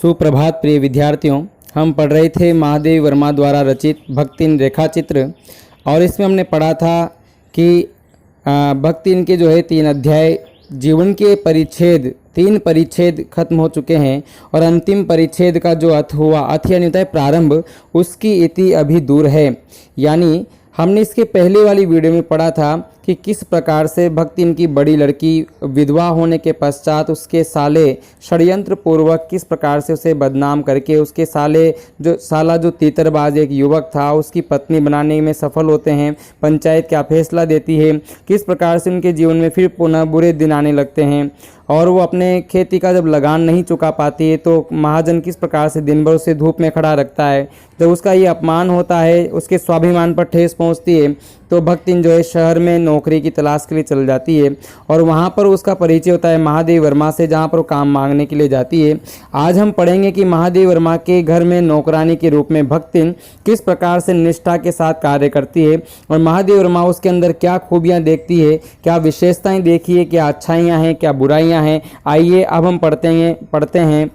सुप्रभात प्रिय विद्यार्थियों। हम पढ़ रहे थे महादेव वर्मा द्वारा रचित भक्तिन रेखा चित्र, और इसमें हमने पढ़ा था कि भक्तिन के जो है 3 अध्याय, जीवन के परिच्छेद 3 परिच्छेद खत्म हो चुके हैं और अंतिम परिच्छेद का जो अर्थ हुआ, अर्थ यानी होता है प्रारंभ, उसकी इति अभी दूर है। यानी हमने इसके पहले वाली वीडियो में पढ़ा था कि किस प्रकार से भक्तिन की बड़ी लड़की विधवा होने के पश्चात उसके साले षड्यंत्र पूर्वक किस प्रकार से उसे बदनाम करके उसके साला जो तीतरबाज एक युवक था उसकी पत्नी बनाने में सफल होते हैं। पंचायत क्या फैसला देती है, किस प्रकार से उनके जीवन में फिर पुनः बुरे दिन आने लगते हैं और वो अपने खेती का जब लगान नहीं चुका पाती है तो महाजन किस प्रकार से दिन भर उसे धूप में खड़ा रखता है। जब उसका ये अपमान होता है, उसके स्वाभिमान पर ठेस पहुंचती है, तो भक्तिन जो है शहर में नौकरी की तलाश के लिए चल जाती है और वहाँ पर उसका परिचय होता है महादेव वर्मा से, जहाँ पर वो काम मांगने के लिए जाती है। आज हम पढ़ेंगे कि महादेव वर्मा के घर में नौकरानी के रूप में भक्तिन किस प्रकार से निष्ठा के साथ कार्य करती है और महादेव वर्मा उसके अंदर क्या खूबियाँ देखती है, क्या विशेषताएँ देखी है, क्या अच्छाइयाँ हैं, क्या बुराइयाँ हैं। आइए अब हम पढ़ते हैं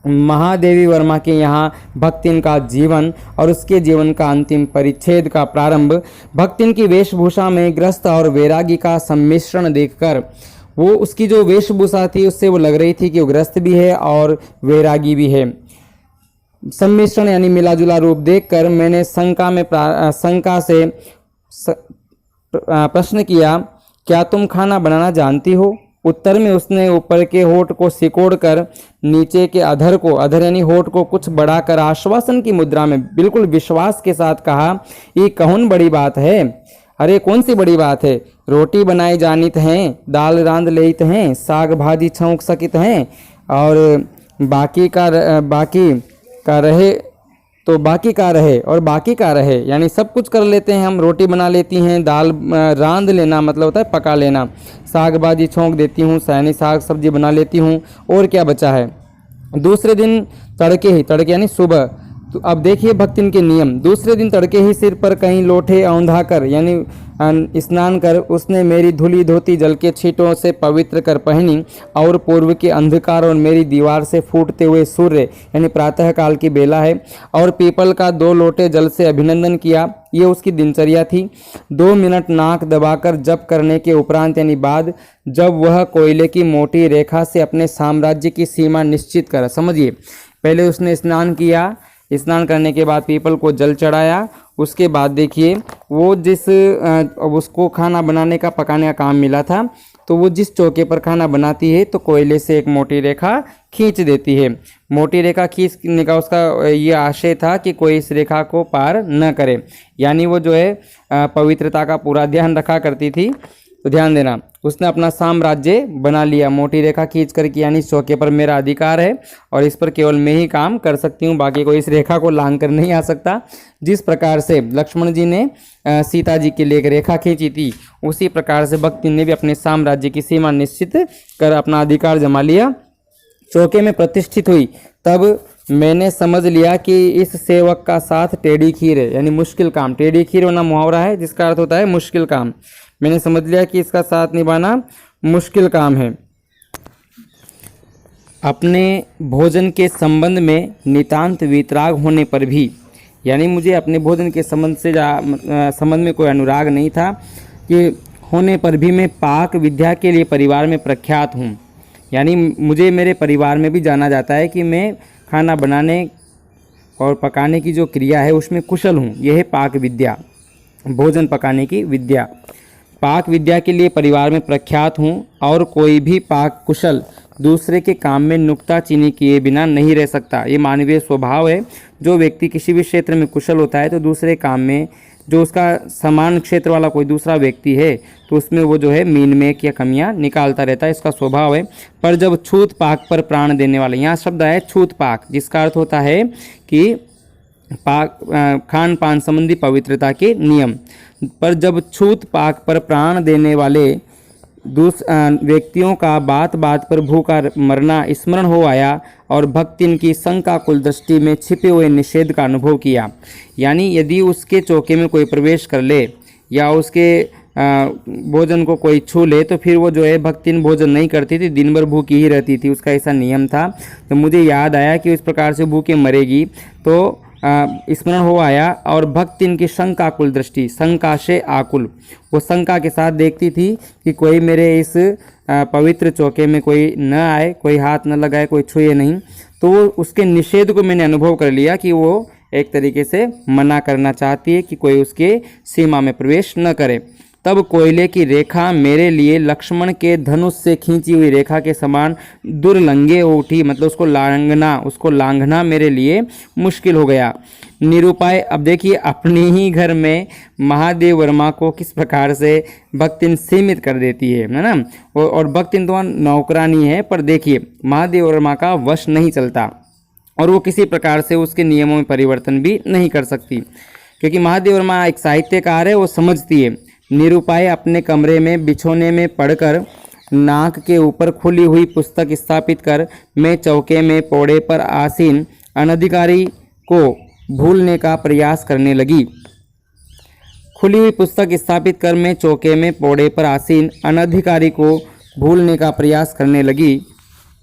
महादेवी वर्मा के यहाँ भक्तिन का जीवन और उसके जीवन का अंतिम परिच्छेद का प्रारंभ। भक्तिन की वेशभूषा में ग्रस्त और वैरागी का सम्मिश्रण देखकर, वो उसकी जो वेशभूषा थी उससे वो लग रही थी कि वो ग्रस्त भी है और वैरागी भी है। सम्मिश्रण यानी मिलाजुला रूप देखकर मैंने शंका से प्रश्न किया, क्या तुम खाना बनाना जानती हो? उत्तर में उसने ऊपर के होठ को सिकोड़कर नीचे के अधर यानी होठ को कुछ बढ़ाकर आश्वासन की मुद्रा में बिल्कुल विश्वास के साथ कहा, ये कौन बड़ी बात है? अरे कौन सी बड़ी बात है? रोटी बनाई जानित हैं, दाल रांध लेत हैं, साग भाजी छौंक सकित हैं और बाकी का रहे यानी सब कुछ कर लेते हैं हम। रोटी बना लेती हैं, दाल रांध लेना मतलब होता है पका लेना, साग भाजी छौंक देती हूँ, यानी साग सब्जी बना लेती हूँ, और क्या बचा है? दूसरे दिन तड़के यानी सुबह। तो अब देखिए भक्तिन के नियम। दूसरे दिन तड़के ही सिर पर कहीं लोटे औंधा कर यानी स्नान कर उसने मेरी धुली धोती जल के छींटों से पवित्र कर पहनी और पूर्व के अंधकार और मेरी दीवार से फूटते हुए सूर्य यानी प्रातः काल की बेला है और पीपल का 2 लोटे जल से अभिनंदन किया। ये उसकी दिनचर्या थी। 2 मिनट नाक दबाकर जप करने के उपरांत यानी बाद, जब वह कोयले की मोटी रेखा से अपने साम्राज्य की सीमा निश्चित कर, समझिए पहले उसने स्नान किया, स्नान करने के बाद पीपल को जल चढ़ाया, उसके बाद देखिए वो उसको खाना बनाने का पकाने का काम मिला था, तो वो जिस चौके पर खाना बनाती है तो कोयले से एक मोटी रेखा खींच देती है। मोटी रेखा खींचने का उसका ये आशय था कि कोई इस रेखा को पार न करे, यानी वो जो है पवित्रता का पूरा ध्यान रखा करती थी। तो ध्यान देना, उसने अपना साम्राज्य बना लिया मोटी रेखा खींच कर के, यानी इस चौके पर मेरा अधिकार है और इस पर केवल मैं ही काम कर सकती हूँ, बाकी कोई इस रेखा को लांघ कर नहीं आ सकता। जिस प्रकार से लक्ष्मण जी ने सीता जी के लिए एक रेखा खींची थी, उसी प्रकार से भक्तिन ने भी अपने साम्राज्य की सीमा निश्चित कर अपना अधिकार जमा लिया। चौके में प्रतिष्ठित हुई तब मैंने समझ लिया कि इस सेवक का साथ टेढ़ी खीर है, यानी मुश्किल काम। टेढ़ी खीर होना मुहावरा है जिसका अर्थ होता है मुश्किल काम। मैंने समझ लिया कि इसका साथ निभाना मुश्किल काम है। अपने भोजन के संबंध में नितांत वितराग होने पर भी, यानी मुझे अपने भोजन के संबंध में कोई अनुराग नहीं था कि होने पर भी मैं पाक विद्या के लिए परिवार में प्रख्यात हूँ, यानी मुझे मेरे परिवार में भी जाना जाता है कि मैं खाना बनाने और पकाने की जो क्रिया है उसमें कुशल हूँ। यह है पाक विद्या, भोजन पकाने की विद्या। पाक विद्या के लिए परिवार में प्रख्यात हूँ और कोई भी पाक कुशल दूसरे के काम में नुक्ताचीनी किए बिना नहीं रह सकता। ये मानवीय स्वभाव है। जो व्यक्ति किसी भी क्षेत्र में कुशल होता है तो दूसरे काम में जो उसका समान क्षेत्र वाला कोई दूसरा व्यक्ति है तो उसमें वो जो है मीन मेक या कमियां निकालता रहता है, इसका स्वभाव है। पर जब छूत पाक पर प्राण देने वाले, यहाँ शब्द है छूत पाक, जिसका अर्थ होता है कि खान पान संबंधी पवित्रता के नियम। पर जब छूत पाक पर प्राण देने वाले व्यक्तियों का बात बात पर भूखा मरना स्मरण हो आया और भक्तिन की शंकाकुल दृष्टि में छिपे हुए निषेध का अनुभव किया। यानी यदि उसके चौके में कोई प्रवेश कर ले या उसके भोजन को कोई छू ले तो फिर वो जो है भक्तिन भोजन नहीं करती थी, दिन भर भूखी ही रहती थी, उसका ऐसा नियम था। तो मुझे याद आया कि इस प्रकार से भूखे मरेगी, तो स्मरण हो आया। और भक्तिन की शंकाकुल दृष्टि, शंका से आकुल, वो शंका के साथ देखती थी कि कोई मेरे इस पवित्र चौके में कोई न आए, कोई हाथ न लगाए, कोई छुए नहीं। तो वो उसके निषेध को मैंने अनुभव कर लिया कि वो एक तरीके से मना करना चाहती है कि कोई उसके सीमा में प्रवेश न करे। तब कोयले की रेखा मेरे लिए लक्ष्मण के धनुष से खींची हुई रेखा के समान दुर्लंघे उठी, मतलब उसको लांघना मेरे लिए मुश्किल हो गया, निरुपाय। अब देखिए अपने ही घर में महादेव वर्मा को किस प्रकार से भक्तिन सीमित कर देती है ना। और भक्तिन तो नौकरानी है, पर देखिए महादेव वर्मा का वश नहीं चलता और वो किसी प्रकार से उसके नियमों में परिवर्तन भी नहीं कर सकती, क्योंकि महादेव वर्मा एक साहित्यकार है, वो समझती है। निरुपाय अपने कमरे में बिछोने में पड़कर नाक के ऊपर खुली हुई पुस्तक स्थापित कर मैं चौके में पौड़े पर आसीन अनधिकारी को भूलने का प्रयास करने लगी। खुली हुई पुस्तक स्थापित कर मैं चौके में पौड़े पर आसीन अनधिकारी को भूलने का प्रयास करने लगी।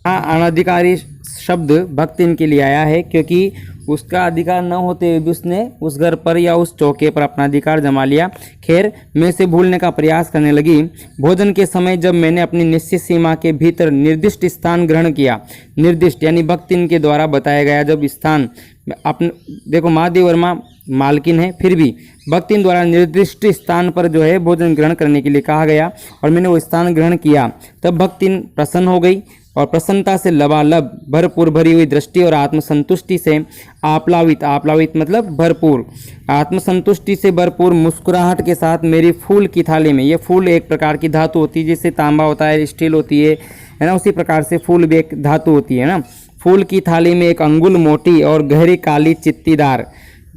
हाँ, अनधिकारी शब्द भक्तिन के लिए आया है, क्योंकि उसका अधिकार न होते हुए भी उसने उस घर पर या उस चौके पर अपना अधिकार जमा लिया। खैर, मैं से भूलने का प्रयास करने लगी। भोजन के समय जब मैंने अपनी निश्चित सीमा के भीतर निर्दिष्ट स्थान ग्रहण किया, निर्दिष्ट यानी भक्तिन के द्वारा बताया गया जब स्थान, अपने देखो महादेव वर्मा मालकिन है, फिर भी भक्तिन द्वारा निर्दिष्ट स्थान पर जो है भोजन ग्रहण करने के लिए कहा गया और मैंने वो स्थान ग्रहण किया। तब भक्तिन प्रसन्न हो गई और प्रसन्नता से लबालब भरपूर भरी हुई दृष्टि और आत्मसंतुष्टि से आप्लावित, आप्लावित मतलब भरपूर, आत्मसंतुष्टि से भरपूर मुस्कुराहट के साथ मेरी फूल की थाली में, ये फूल एक प्रकार की धातु होती है, जैसे तांबा होता है, स्टील होती है ना, उसी प्रकार से फूल भी एक धातु होती है ना। फूल की थाली में एक अंगुल मोटी और गहरी काली चित्तीदार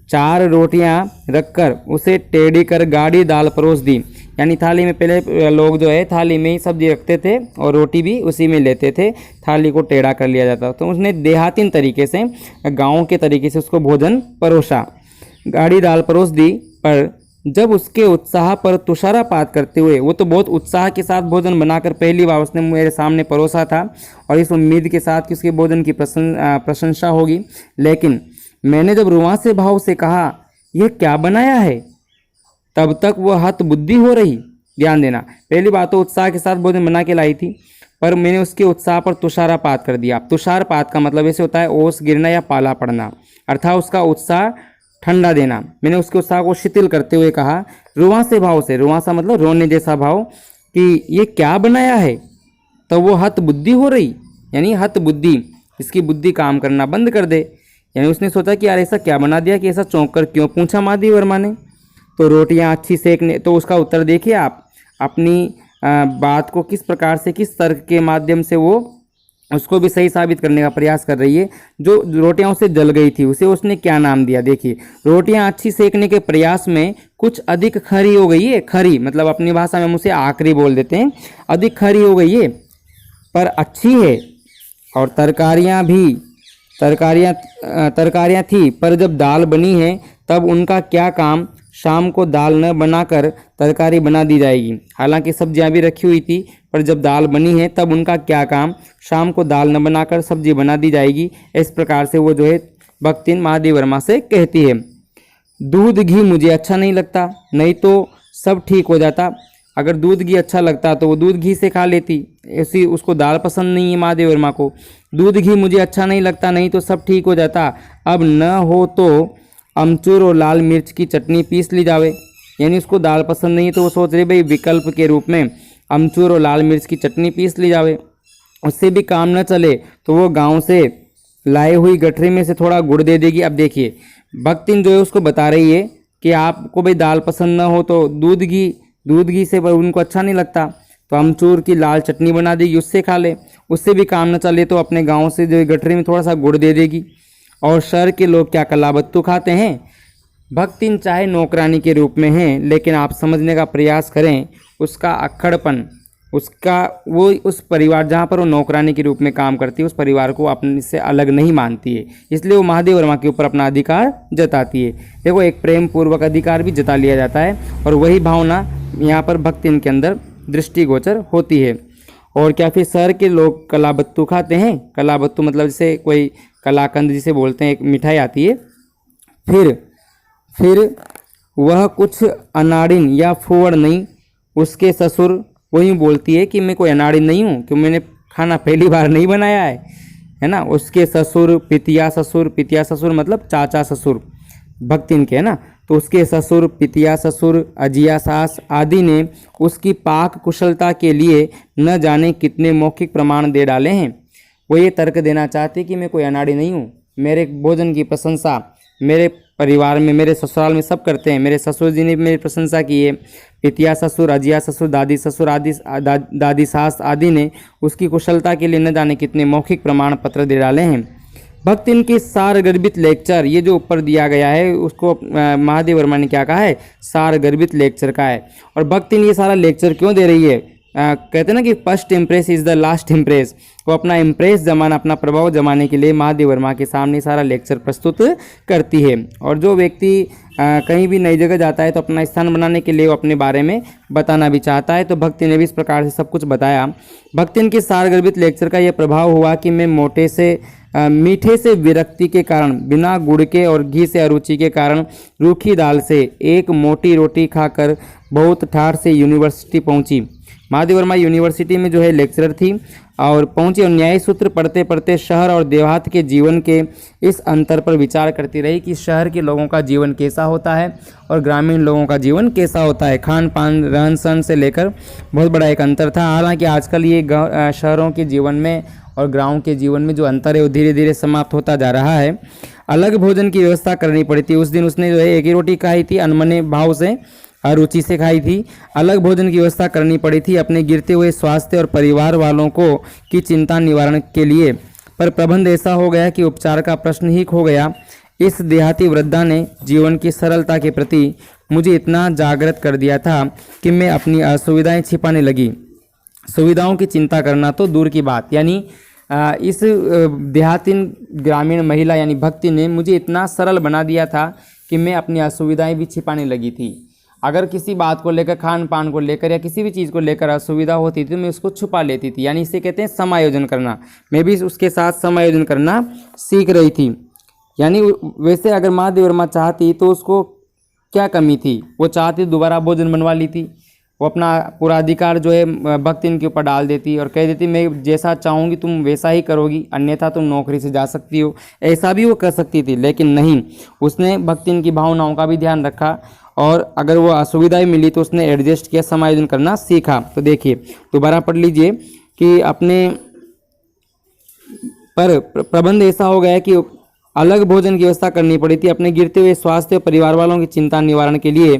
4 रोटियां रखकर उसे टेढ़ी कर गाढ़ी दाल परोस दी। यानी थाली में पहले लोग जो है थाली में ही सब्जी रखते थे और रोटी भी उसी में लेते थे, थाली को टेढ़ा कर लिया जाता। तो उसने देहातीन तरीके से, गाँव के तरीके से उसको भोजन परोसा, गाढ़ी दाल परोस दी। पर जब उसके उत्साह पर तुषारापात करते हुए, वो तो बहुत उत्साह के साथ भोजन बनाकर पहली बार उसने मेरे सामने परोसा था और इस उम्मीद के साथ कि उसके भोजन की प्रशंसा होगी, लेकिन मैंने जब रुआंसे भाव से कहा यह क्या बनाया है, तब तक वह हत बुद्धि हो रही। ध्यान देना, पहली बात तो उत्साह के साथ भोजन बना के लाई थी, पर मैंने उसके उत्साह पर तुषारापात कर दिया। तुषारपात का मतलब ऐसे होता है ओस गिरना या पाला पड़ना, अर्थात उसका उत्साह ठंडा देना। मैंने उसके उत्साह को शिथिल करते हुए कहा रुआंसे भाव से, रुआंसा मतलब रोने जैसा भाव, कि ये क्या बनाया है। तो वो हत बुद्धि हो रही, यानी हत बुद्धि, इसकी बुद्धि काम करना बंद कर दे। यानी उसने सोचा कि यार ऐसा क्या बना दिया कि ऐसा चौंक कर क्यों पूछा महादेव वर्मा ने। तो रोटियां अच्छी सेकने, तो उसका उत्तर देखिए आप, अपनी बात को किस प्रकार से, किस तर्क के माध्यम से वो उसको भी सही साबित करने का प्रयास कर रही है। जो रोटियां उसे जल गई थी उसे उसने क्या नाम दिया, देखिए, रोटियां अच्छी सेकने के प्रयास में कुछ अधिक खरी हो गई है। खरी मतलब अपनी भाषा में हम उसे आखरी बोल देते हैं, अधिक खरी हो गई है पर अच्छी है। और तरकारियां थी, पर जब दाल बनी है तब उनका क्या काम, शाम को दाल न बनाकर तरकारी बना दी जाएगी। हालांकि सब्जियां भी रखी हुई थी, पर जब दाल बनी है तब उनका क्या काम, शाम को दाल न बनाकर सब्जी बना दी जाएगी। इस प्रकार से वो जो है भक्तिन महादेव वर्मा से कहती है। दूध घी मुझे अच्छा नहीं लगता, नहीं तो सब ठीक हो जाता। अगर दूध घी अच्छा लगता तो वो दूध घी से खा लेती, ऐसी उसको दाल पसंद नहीं है महादेव वर्मा को। दूध घी मुझे अच्छा नहीं लगता, नहीं तो सब ठीक हो जाता। अब न हो तो अमचूर और लाल मिर्च की चटनी पीस ली जावे। यानी उसको दाल पसंद नहीं है तो वो सोच रहे भाई विकल्प के रूप में अमचूर और लाल मिर्च की चटनी पीस ली जावे। उससे भी काम न चले तो वो गांव से लाए हुई गठरी में से थोड़ा गुड़ दे देगी। अब देखिए भक्तिन जो है उसको बता रही है कि आपको भाई दाल पसंद न हो तो दूध घी से उनको अच्छा नहीं लगता तो अमचूर की लाल चटनी बना देगी, उससे खा ले। उससे भी काम न चले तो अपने गाँव से जो गठरी में थोड़ा सा गुड़ दे देगी। और शहर के लोग क्या कलाबत्तू खाते हैं। भक्तिन चाहे नौकरानी के रूप में हैं, लेकिन आप समझने का प्रयास करें उसका अक्खड़पन, उसका वो उस परिवार जहाँ पर वो नौकरानी के रूप में काम करती है उस परिवार को अपने से अलग नहीं मानती है, इसलिए वो महादेव वर्मा के ऊपर अपना अधिकार जताती है। देखो एक प्रेम पूर्वक अधिकार भी जता लिया जाता है और वही भावना यहाँ पर भक्त इनके अंदर दृष्टिगोचर होती है। और क्या फिर शहर के लोग कलाबत्तू खाते हैं? कलाबत्तू मतलब जैसे कोई कलाकंद जिसे बोलते हैं, एक मिठाई आती है। फिर वह कुछ अनाड़िन या फुवड़ नहीं, उसके ससुर वही बोलती है कि मैं कोई अनाड़िन नहीं हूँ, कि मैंने खाना पहली बार नहीं बनाया है ना। उसके ससुर पितिया ससुर मतलब चाचा ससुर भक्त इनके, है ना। तो उसके ससुर, पितिया ससुर, अजिया सास आदि ने उसकी पाक कुशलता के लिए न जाने कितने मौखिक प्रमाण दे डाले हैं। वो ये तर्क देना चाहते कि मैं कोई अनाड़ी नहीं हूँ, मेरे भोजन की प्रशंसा मेरे परिवार में, मेरे ससुराल में सब करते हैं। मेरे ससुर जी ने मेरी प्रशंसा की है, पितिया ससुर, अजिया ससुर, दादी ससुर आदि दादी सास आदि ने उसकी कुशलता के लिए न जाने कितने मौखिक प्रमाण पत्र दे डाले हैं। भक्त इनकी सारगर्भित लेक्चर, ये जो ऊपर दिया गया है उसको महादेव वर्मा ने क्या कहा है? सारगर्भित लेक्चर का है। और भक्त इन ये सारा लेक्चर क्यों दे रही है? कहते हैं ना कि first impress is the last impress. वो अपना इम्प्रेस जमाना, अपना प्रभाव जमाने के लिए महादेव वर्मा के सामने सारा लेक्चर प्रस्तुत करती है। और जो व्यक्ति कहीं भी नई जगह जाता है तो अपना स्थान बनाने के लिए वो अपने बारे में बताना भी चाहता है, तो भक्ति ने भी इस प्रकार से सब कुछ बताया। भक्तिन के सारगर्भित लेक्चर का यह प्रभाव हुआ कि मैं मीठे से विरक्ति के कारण, बिना गुड़ के और घी से अरुचि के कारण रूखी दाल से एक मोटी रोटी खाकर बहुत ठाठ से यूनिवर्सिटी पहुंची। महादेव वर्मा यूनिवर्सिटी में जो है लेक्चरर थी और पहुंची और न्याय सूत्र पढ़ते पढ़ते शहर और देहात के जीवन के इस अंतर पर विचार करती रही कि शहर के लोगों का जीवन कैसा होता है और ग्रामीण लोगों का जीवन कैसा होता है। खान पान, रहन सहन से लेकर बहुत बड़ा एक अंतर था। हालांकि आजकल ये शहरों के जीवन में और गाँव के जीवन में जो अंतर है वो धीरे धीरे समाप्त होता जा रहा है। अलग भोजन की व्यवस्था करनी पड़ी थी। उस दिन उसने जो है एक ही रोटी खाई थी, अनमने भाव से, रुचि से खाई थी। अलग भोजन की व्यवस्था करनी पड़ी थी अपने गिरते हुए स्वास्थ्य और परिवार वालों को की चिंता निवारण के लिए। पर प्रबंध ऐसा हो गया कि उपचार का प्रश्न ही खो गया। इस देहाती वृद्धा ने जीवन की सरलता के प्रति मुझे इतना जागृत कर दिया था कि मैं अपनी असुविधाएं छिपाने लगी। सुविधाओं की चिंता करना तो दूर की बात, यानी इस देहातीन ग्रामीण महिला यानी भक्ति ने मुझे इतना सरल बना दिया था कि मैं अपनी असुविधाएं भी छिपाने लगी थी। अगर किसी बात को लेकर, खान पान को लेकर या किसी भी चीज़ को लेकर असुविधा होती थी तो मैं उसको छुपा लेती थी, यानी इसे कहते हैं समायोजन करना। मैं भी उसके साथ समायोजन करना सीख रही थी। यानी वैसे अगर महादेव वर्मा चाहती तो उसको क्या कमी थी? वो चाहती दोबारा भोजन बनवा ली थी। वो अपना पूरा अधिकार जो है भक्त इनके ऊपर डाल देती और कह देती मैं जैसा चाहूँगी तुम वैसा ही करोगी, अन्यथा तुम नौकरी से जा सकती हो। ऐसा भी वो कर सकती थी, लेकिन नहीं, उसने भक्त इनकी भावनाओं का भी ध्यान रखा और अगर वो असुविधाएं मिली तो उसने एडजस्ट किया, समायोजन करना सीखा। तो देखिए दोबारा पढ़ लीजिए कि अपने पर प्रबंध ऐसा हो गया कि अलग भोजन की व्यवस्था करनी पड़ी थी अपने गिरते हुए स्वास्थ्य और परिवार वालों की चिंता निवारण के लिए।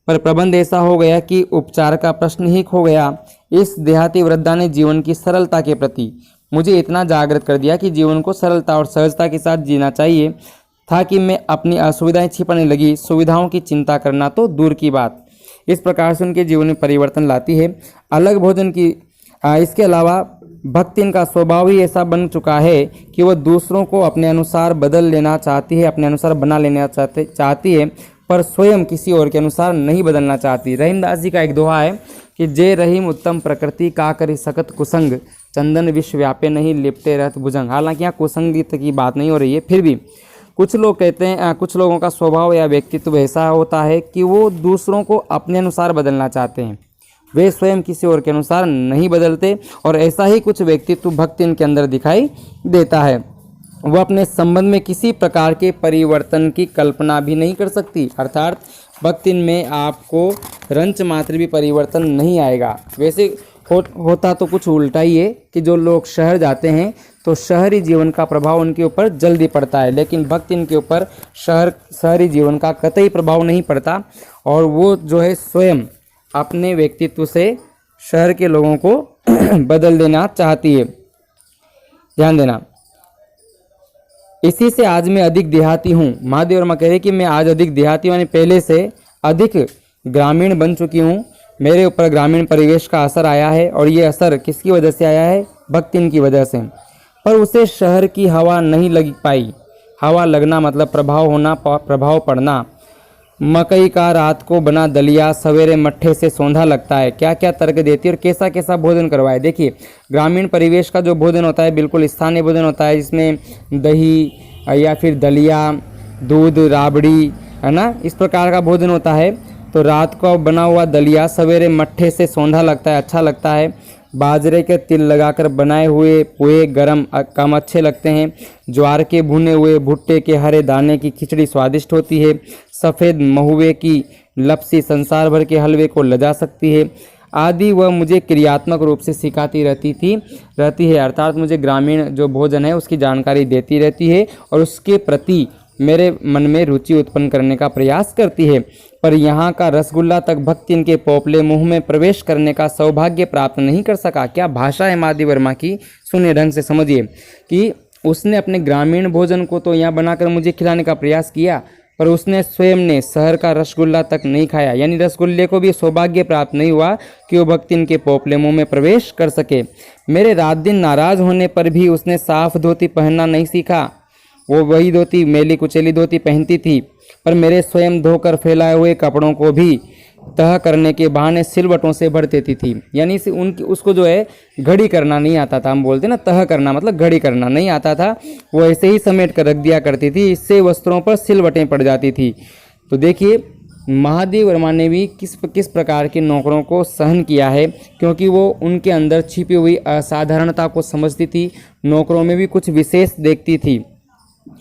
पर प्रबंध ऐसा हो गया कि उपचार का प्रश्न ही खो गया। इस देहाती वृद्धा ने जीवन की सरलता के प्रति मुझे इतना जागृत कर दिया कि जीवन को सरलता और सहजता के साथ जीना चाहिए था कि मैं अपनी असुविधाएं छिपाने लगी। सुविधाओं की चिंता करना तो दूर की बात। इस प्रकार से उनके जीवन में परिवर्तन लाती है अलग भोजन की। इसके अलावा भक्ति इनका स्वभाव ही ऐसा बन चुका है कि वह दूसरों को अपने अनुसार बदल लेना चाहती है, अपने अनुसार बना लेना चाहती है, पर स्वयं किसी और के अनुसार नहीं बदलना चाहती। रहीमदास जी का एक दोहा है कि जय रहीम उत्तम प्रकृति का करी सकत कुसंग, चंदन विश्व व्यापे नहीं लिपटे रहत भुजंग। हालांकि यहाँ कुसंगित की बात नहीं हो रही है, फिर भी कुछ लोग कहते हैं, कुछ लोगों का स्वभाव या व्यक्तित्व ऐसा होता है कि वो दूसरों को अपने अनुसार बदलना चाहते हैं, वे स्वयं किसी और के अनुसार नहीं बदलते। और ऐसा ही कुछ व्यक्तित्व भक्ति इनके अंदर दिखाई देता है। वह अपने संबंध में किसी प्रकार के परिवर्तन की कल्पना भी नहीं कर सकती, अर्थात भक्ति में आपको रंच मात्र भी परिवर्तन नहीं आएगा। वैसे होता तो कुछ उल्टा ही है कि जो लोग शहर जाते हैं तो शहरी जीवन का प्रभाव उनके ऊपर जल्दी पड़ता है, लेकिन भक्त इनके ऊपर शहरी जीवन का कतई प्रभाव नहीं पड़ता और वो जो है स्वयं अपने व्यक्तित्व से शहर के लोगों को बदल देना चाहती है। ध्यान देना, इसी से आज मैं अधिक देहाती हूँ। महादेव वर्मा कह रहे कि मैं आज अधिक देहाती हूँ, यानी पहले से अधिक ग्रामीण बन चुकी हूँ। मेरे ऊपर ग्रामीण परिवेश का असर आया है और ये असर किसकी वजह से आया है? भक्तिन की वजह से। पर उसे शहर की हवा नहीं लग पाई। हवा लगना मतलब प्रभाव होना, प्रभाव पड़ना। मकई का रात को बना दलिया सवेरे मट्ठे से सौंधा लगता है। क्या क्या तर्क देती है और कैसा कैसा भोजन करवाए। देखिए, ग्रामीण परिवेश का जो भोजन होता है बिल्कुल स्थानीय भोजन होता है, जिसमें दही या फिर दलिया, दूध, राबड़ी, है ना, इस प्रकार का भोजन होता है। तो रात को बना हुआ दलिया सवेरे मट्ठे से सौंधा लगता है, अच्छा लगता है। बाजरे के तिल लगाकर बनाए हुए पोहे गरम कम अच्छे लगते हैं। ज्वार के भुने हुए भुट्टे के हरे दाने की खिचड़ी स्वादिष्ट होती है। सफ़ेद महुए की लपसी संसार भर के हलवे को लजा सकती है आदि। वह मुझे क्रियात्मक रूप से सिखाती रहती है, अर्थात मुझे ग्रामीण जो भोजन है उसकी जानकारी देती रहती है और उसके प्रति मेरे मन में रुचि उत्पन्न करने का प्रयास करती है। पर यहाँ का रसगुल्ला तक भक्तिन के पोपले मुंह में प्रवेश करने का सौभाग्य प्राप्त नहीं कर सका। क्या भाषा है महादेव वर्मा की, सुनिए ढंग से समझिए कि उसने अपने ग्रामीण भोजन को तो यहाँ बनाकर मुझे खिलाने का प्रयास किया, पर उसने स्वयं ने शहर का रसगुल्ला तक नहीं खाया, यानी रसगुल्ले को भी सौभाग्य प्राप्त नहीं हुआ कि वो भक्तिन के पोपले मुंह में प्रवेश कर सके। मेरे रात दिन नाराज होने पर भी उसने साफ धोती पहनना नहीं सीखा। वो वही धोती, मैली कुचैली धोती पहनती थी, पर मेरे स्वयं धोकर फैलाए हुए कपड़ों को भी तह करने के बहाने सिलवटों से भर देती थी। यानी उसको जो है घड़ी करना नहीं आता था। हम बोलते ना तह करना मतलब घड़ी करना नहीं आता था, वो ऐसे ही समेट कर रख दिया करती थी, इससे वस्त्रों पर सिलवटें पड़ जाती थी। तो देखिए, महादेव वर्मा ने भी किस प्रकार के नौकरों को सहन किया है, क्योंकि वो उनके अंदर छिपी हुई असाधारणता को समझती थी, नौकरों में भी कुछ विशेष देखती थी।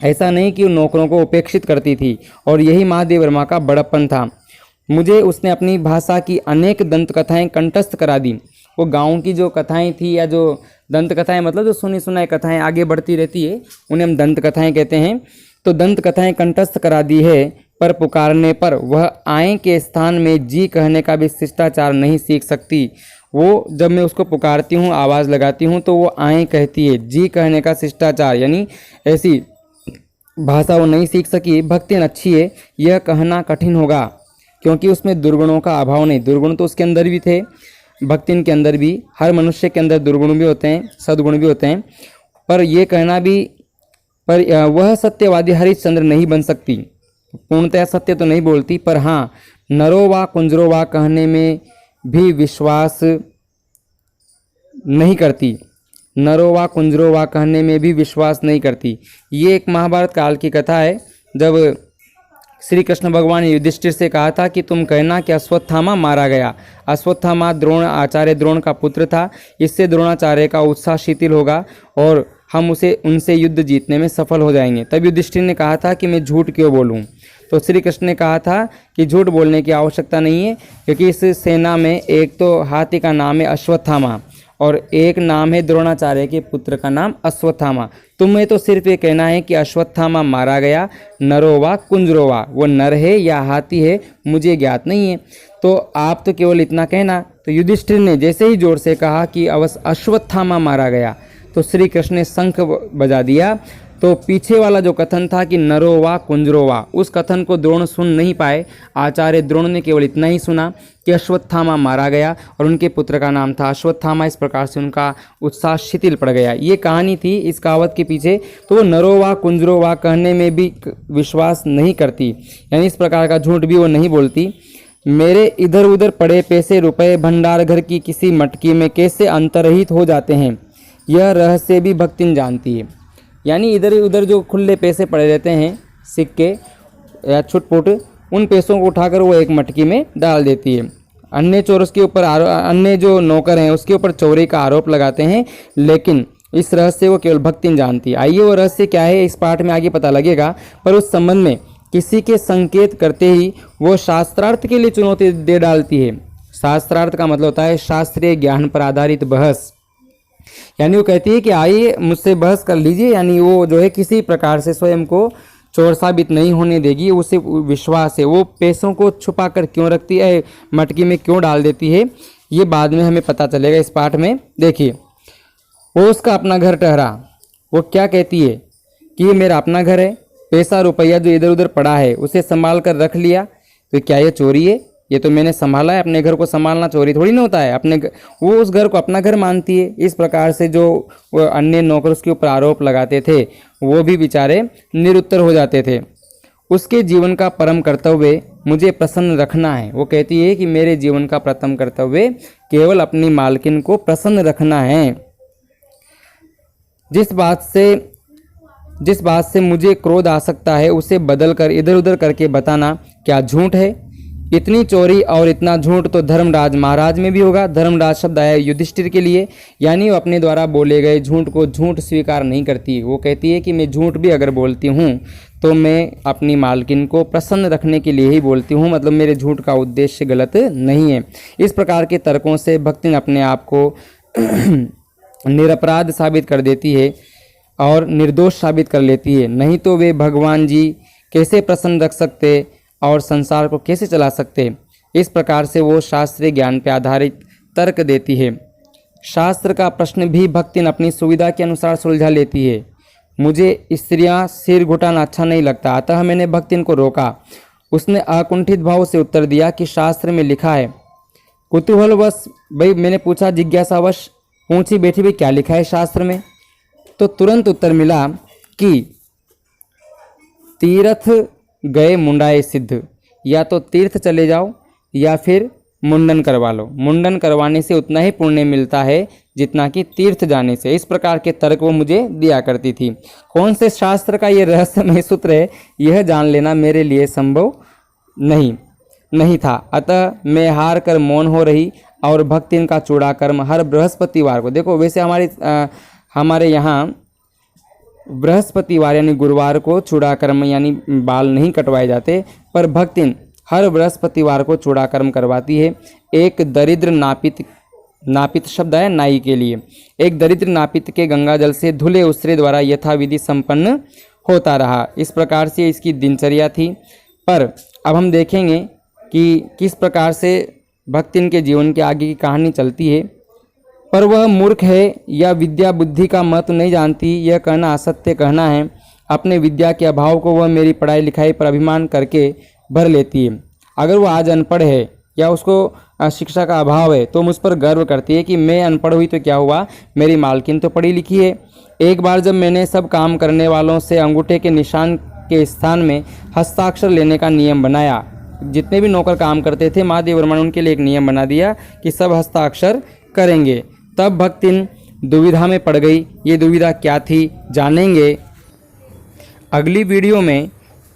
ऐसा नहीं कि उन नौकरों को उपेक्षित करती थी, और यही महादेव वर्मा का बड़प्पन था। मुझे उसने अपनी भाषा की अनेक दंत कथाएं कंठस्थ करा दी। वो गांव की जो कथाएं थी या जो दंत कथाएं मतलब जो सुनी सुनाई कथाएं आगे बढ़ती रहती है, उन्हें हम दंत कथाएं कहते हैं। तो दंत कथाएं कंठस्थ करा दी है, पर पुकारने पर वह आए के स्थान में जी कहने का भी शिष्टाचार नहीं सीख सकती। वो जब मैं उसको पुकारती हूँ, आवाज़ लगाती हूँ, तो वो आए कहती है। जी कहने का शिष्टाचार यानी ऐसी भाषा वो नहीं सीख सकी। भक्तिन अच्छी है यह कहना कठिन होगा, क्योंकि उसमें दुर्गुणों का अभाव नहीं। दुर्गुण तो उसके अंदर भी थे, भक्तिन के अंदर भी, हर मनुष्य के अंदर दुर्गुण भी होते हैं, सद्गुण भी होते हैं। पर यह कहना भी, पर वह सत्यवादी हरिश्चंद्र नहीं बन सकती, पूर्णतः सत्य तो नहीं बोलती, पर हाँ नरो वा कुंजरो वा कहने में भी विश्वास नहीं करती। नरो वा कुंजरो वा कहने में भी विश्वास नहीं करती। ये एक महाभारत काल की कथा है, जब श्री कृष्ण भगवान ने युधिष्ठिर से कहा था कि तुम कहना कि अश्वत्थामा मारा गया। अश्वत्थामा आचार्य द्रोण का पुत्र था, इससे द्रोणाचार्य का उत्साह शिथिल होगा और हम उनसे युद्ध जीतने में सफल हो जाएंगे। तब युधिष्ठिर ने कहा था कि मैं झूठ क्यों बोलूं? तो श्री कृष्ण ने कहा था कि झूठ बोलने की आवश्यकता नहीं है, क्योंकि इस सेना में एक तो हाथी का नाम है अश्वत्थामा और एक नाम है द्रोणाचार्य के पुत्र का नाम अश्वत्थामा। तुम्हें तो सिर्फ ये कहना है कि अश्वत्थामा मारा गया, नरोवा कुंजरोवा, वो नर है या हाथी है मुझे ज्ञात नहीं है, तो आप तो केवल इतना कहना। तो युधिष्ठिर ने जैसे ही जोर से कहा कि अश्वत्थामा मारा गया, तो श्री कृष्ण ने शंख बजा दिया। तो पीछे वाला जो कथन था कि नरोवा कुंजरोवा, उस कथन को द्रोण सुन नहीं पाए। आचार्य द्रोण ने केवल इतना ही सुना कि अश्वत्थामा मारा गया और उनके पुत्र का नाम था अश्वत्थामा। इस प्रकार से उनका उत्साह शिथिल पड़ गया। ये कहानी थी इस कहावत के पीछे। तो वो नरोवा कुंजरोवा कहने में भी विश्वास नहीं करती, यानी इस प्रकार का झूठ भी वो नहीं बोलती। मेरे इधर उधर पड़े पैसे रुपए भंडार घर की किसी मटकी में कैसे अंतर्हित हो जाते हैं, यह रहस्य भी भक्तिन जानती है। यानी इधर उधर जो खुले पैसे पड़े रहते हैं, सिक्के या छुटपुट, उन पैसों को उठाकर वो एक मटकी में डाल देती है। अन्य चोर उसके ऊपर अन्य जो नौकर हैं उसके ऊपर चोरी का आरोप लगाते हैं, लेकिन इस रहस्य को केवल भक्तिन जानती है। आइए वो रहस्य क्या है इस पाठ में आगे पता लगेगा, पर उस संबंध में किसी के संकेत करते ही वो शास्त्रार्थ के लिए चुनौती दे डालती है। शास्त्रार्थ का मतलब होता है शास्त्रीय ज्ञान पर आधारित बहस, यानी वो कहती है कि आइए मुझसे बहस कर लीजिए। यानी वो जो है किसी प्रकार से स्वयं को चोर साबित नहीं होने देगी, उसे विश्वास है। वो पैसों को छुपा कर क्यों रखती है, मटकी में क्यों डाल देती है, ये बाद में हमें पता चलेगा इस पाठ में। देखिए, वो उसका अपना घर ठहरा। वो क्या कहती है कि ये मेरा अपना घर है, पैसा रुपया जो इधर उधर पड़ा है उसे संभाल कर रख लिया, तो क्या ये चोरी है? ये तो मैंने संभाला है, अपने घर को संभालना चोरी थोड़ी ना होता है। वो उस घर को अपना घर मानती है। इस प्रकार से जो वो अन्य नौकर उसके ऊपर आरोप लगाते थे वो भी बेचारे निरुत्तर हो जाते थे। उसके जीवन का परम कर्तव्य मुझे प्रसन्न रखना है। वो कहती है कि मेरे जीवन का प्रथम कर्तव्य केवल अपनी मालकिन को प्रसन्न रखना है। जिस बात से मुझे क्रोध आ सकता है उसे बदल कर इधर उधर करके बताना क्या झूठ है? इतनी चोरी और इतना झूठ तो धर्मराज महाराज में भी होगा। धर्मराज शब्द आया युधिष्ठिर के लिए, यानी वो अपने द्वारा बोले गए झूठ को झूठ स्वीकार नहीं करती। वो कहती है कि मैं झूठ भी अगर बोलती हूँ तो मैं अपनी मालकिन को प्रसन्न रखने के लिए ही बोलती हूँ, मतलब मेरे झूठ का उद्देश्य गलत नहीं है। इस प्रकार के तर्कों से भक्तिन अपने आप को निरपराध साबित कर देती है और निर्दोष साबित कर लेती है। नहीं तो वे भगवान जी कैसे प्रसन्न रख सकते और संसार को कैसे चला सकते। इस प्रकार से वो शास्त्रीय ज्ञान पर आधारित तर्क देती है। शास्त्र का प्रश्न भी भक्तिन अपनी सुविधा के अनुसार सुलझा लेती है। मुझे स्त्रियां सिर घुटाना अच्छा नहीं लगता, अतः मैंने भक्तिन को रोका। उसने अकुंठित भाव से उत्तर दिया कि शास्त्र में लिखा है। कुतूहलवश भाई मैंने पूछा, जिज्ञासावश पूछी बैठी भाई क्या लिखा है शास्त्र में? तो तुरंत उत्तर मिला कि तीर्थ गए मुंडाए सिद्ध, या तो तीर्थ चले जाओ या फिर मुंडन करवा लो। मुंडन करवाने से उतना ही पुण्य मिलता है जितना कि तीर्थ जाने से। इस प्रकार के तर्क वो मुझे दिया करती थी। कौन से शास्त्र का ये रहस्यमय सूत्र है यह जान लेना मेरे लिए संभव नहीं था। अतः मैं हार कर मौन हो रही और भक्तिन का चूड़ा कर्म हर बृहस्पतिवार को, देखो वैसे हमारे यहाँ बृहस्पतिवार यानी गुरुवार को चूड़ा कर्म यानी बाल नहीं कटवाए जाते, पर भक्तिन हर बृहस्पतिवार को चूड़ा कर्म करवाती है। एक दरिद्र नापित शब्द है नाई के लिए, एक दरिद्र नापित के गंगा जल से धुले उसरे द्वारा यथाविधि संपन्न होता रहा। इस प्रकार से इसकी दिनचर्या थी। पर अब हम देखेंगे कि किस प्रकार से भक्तिन के जीवन के आगे की कहानी चलती है। पर वह मूर्ख है या विद्या बुद्धि का महत्व नहीं जानती, यह कहना असत्य कहना है। अपने विद्या के अभाव को वह मेरी पढ़ाई लिखाई पर अभिमान करके भर लेती है। अगर वो आज अनपढ़ है या उसको शिक्षा का अभाव है तो मुझ पर गर्व करती है कि मैं अनपढ़ हुई तो क्या हुआ, मेरी मालकिन तो पढ़ी लिखी है। एक बार जब मैंने सब काम करने वालों से अंगूठे के निशान के स्थान में हस्ताक्षर लेने का नियम बनाया, जितने भी नौकर काम करते थे महादेव वर्मा ने उनके लिए एक नियम बना दिया कि सब हस्ताक्षर करेंगे, तब भक्तिन दुविधा में पड़ गई। ये दुविधा क्या थी जानेंगे अगली वीडियो में।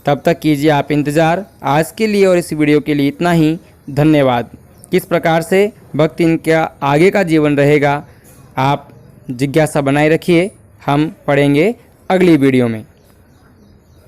तब तक कीजिए आप इंतज़ार। आज के लिए और इस वीडियो के लिए इतना ही। धन्यवाद। किस प्रकार से भक्तिन का आगे का जीवन रहेगा आप जिज्ञासा बनाए रखिए। हम पढ़ेंगे अगली वीडियो में।